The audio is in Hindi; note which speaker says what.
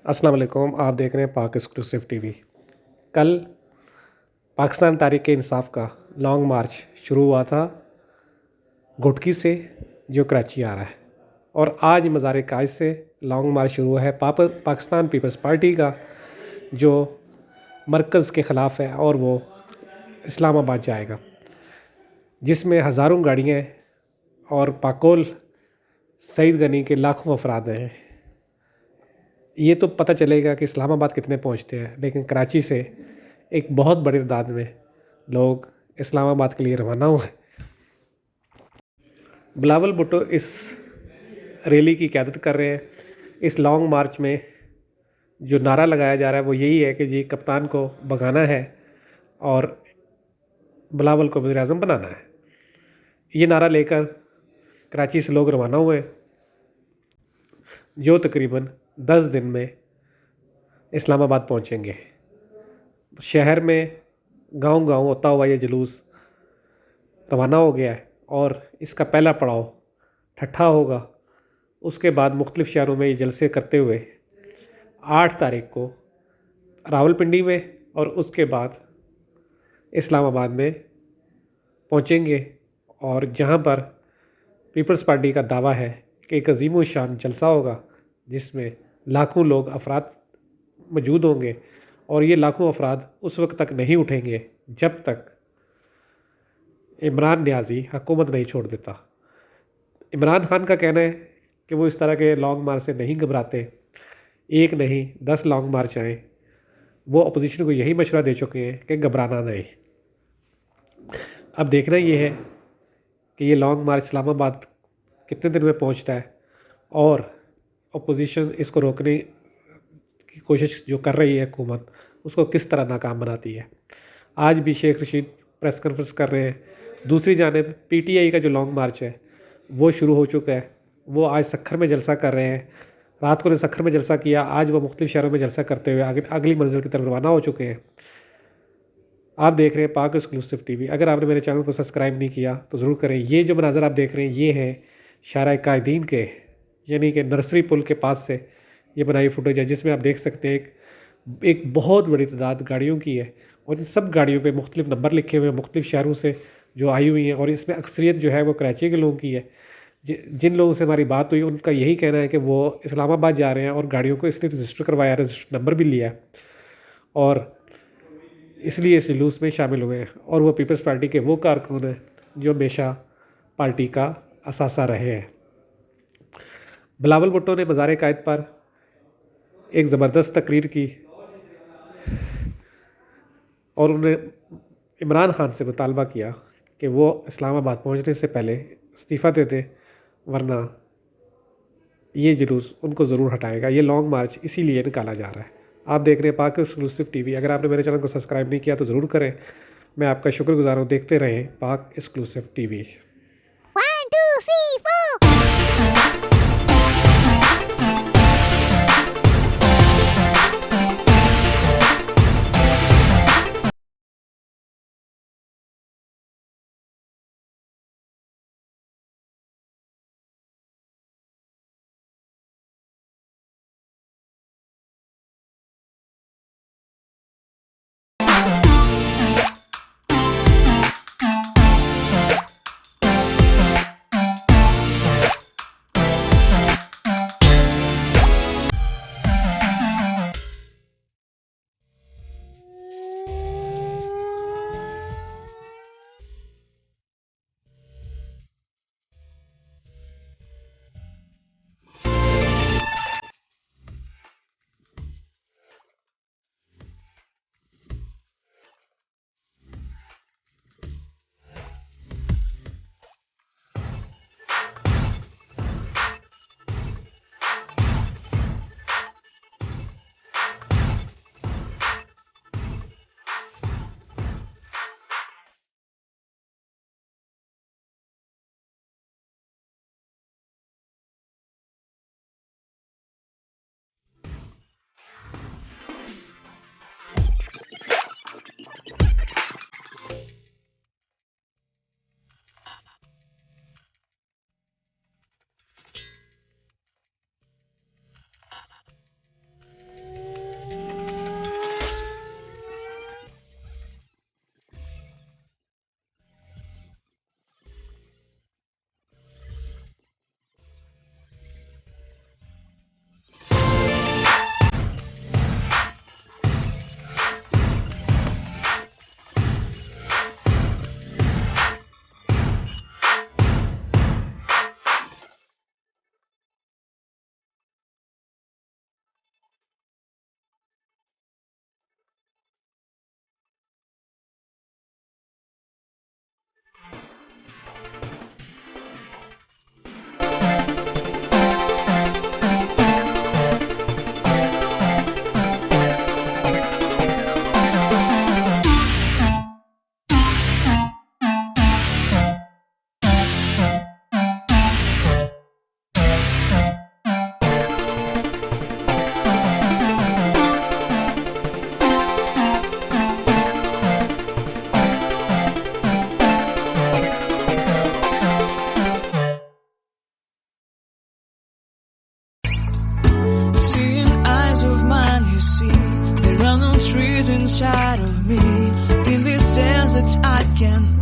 Speaker 1: अस्सलाम वालेकुम। आप देख रहे हैं पाक एक्सक्लूसिव टीवी। कल पाकिस्तान तारीखी इंसाफ का लॉन्ग मार्च शुरू हुआ था घुटकी से, जो कराची आ रहा है, और आज मज़ार-ए-क्वाइद से लॉन्ग मार्च शुरू है पाकिस्तान पीपलज़पार्टी का, जो मरकज़ के ख़िलाफ़ है और वो इस्लामाबाद जाएगा, जिसमें हज़ारों गाड़ियाँ और पाकोल सईद गनी के लाखों अफराद हैं। ये तो पता चलेगा कि इस्लामाबाद कितने पहुंचते हैं, लेकिन कराची से एक बहुत बड़ी तादाद में लोग इस्लामाबाद के लिए रवाना हुए। बिलावल भुट्टो इस रैली की क़यादत कर रहे हैं। इस लॉन्ग मार्च में जो नारा लगाया जा रहा है वो यही है कि जी कप्तान को भगाना है और बिलावल को वज़ीर आज़म बनाना है। ये नारा लेकर कराची से लोग रवाना हुए, जो तकरीबन 10 दिन में इस्लामाबाद पहुंचेंगे। शहर में गांव-गांव होता हुआ ये जुलूस रवाना हो गया है और इसका पहला पड़ाव ठट्ठा होगा। उसके बाद मुख्तलिफ़ शहरों में ये जलसे करते हुए 8 तारीख को रावलपिंडी में और उसके बाद इस्लामाबाद में पहुंचेंगे, और जहां पर पीपल्स पार्टी का दावा है कि एक अजीम शान जलसा होगा जिसमें लाखों लोग अफराद मौजूद होंगे, और ये लाखों अफराद उस वक्त तक नहीं उठेंगे जब तक इमरान न्याजी हुकूमत नहीं छोड़ देता। इमरान खान का कहना है कि वो इस तरह के लॉन्ग मार्च से नहीं घबराते, एक नहीं 10 लॉन्ग मार्च आए। वो अपोजिशन को यही मशवरा दे चुके हैं कि घबराना नहीं। अब देखना ये है कि ये लॉन्ग मार्च इस्लामाबाद कितने दिन में पहुंचता है और अपोजिशन इसको रोकने की कोशिश जो कर रही है हुकूमत, उसको किस तरह नाकाम बनाती है। आज भी शेख रशीद प्रेस कॉन्फ्रेंस कर रहे हैं। दूसरी जानिब पीटीआई का जो लॉन्ग मार्च है वो शुरू हो चुका है। वो आज सखर में जलसा कर रहे हैं। रात को ने सखर में जलसा किया, आज वो मुख्तलिफ़ शहरों में जलसा करते हुए अगली मंजिल की तरफ रवाना हो चुके हैं। आप देख रहे हैं पाक एक्सक्लूसिव टीवी। अगर आपने मेरे चैनल को सब्सक्राइब नहीं किया तो ज़रूर करें। ये जो मनाज़र आप देख रहे हैं ये है शाहराह-ए-कायदीन के, यानी कि नर्सरी पुल के पास से ये बनाई फुटेज है, जिसमें आप देख सकते हैं एक बहुत बड़ी तादाद गाड़ियों की है, और इन सब गाड़ियों पे मुख्तलिफ़ नंबर लिखे हुए हैं मुख्तलिफ़ शहरों से जो आई हुई हैं, और इसमें अक्सरियत जो है वो कराची के लोगों की है। जिन लोगों से हमारी बात हुई उनका यही कहना है कि वो इस्लामाबाद जा रहे हैं और गाड़ियों को इसलिए रजिस्टर करवाया, रजिस्टर नंबर भी लिया है, और इसलिए इस जुलूस में शामिल हुए हैं। और वो पीपल्स पार्टी के वो कारकुन हैं जो हमेशा पार्टी का असासा रहे हैं। बिलावल भुट्टो ने मज़ार-ए-क्वाइद पर एक ज़बरदस्त तकरीर की और उन्होंने इमरान खान से मुतालबा किया कि वो इस्लामाबाद पहुंचने से पहले इस्तीफ़ा दे दें, वरना ये जुलूस उनको ज़रूर हटाएगा। ये लॉन्ग मार्च इसीलिए निकाला जा रहा है। आप देख रहे हैं पाक एक्सक्लूसिव टीवी। अगर आपने मेरे चैनल को सब्सक्राइब नहीं किया तो ज़रूर करें। मैं आपका शुक्रगुजार हूँ। देखते रहें पाक exclusive TV.
Speaker 2: 1 2 3 4
Speaker 3: inside of me. In this desert I can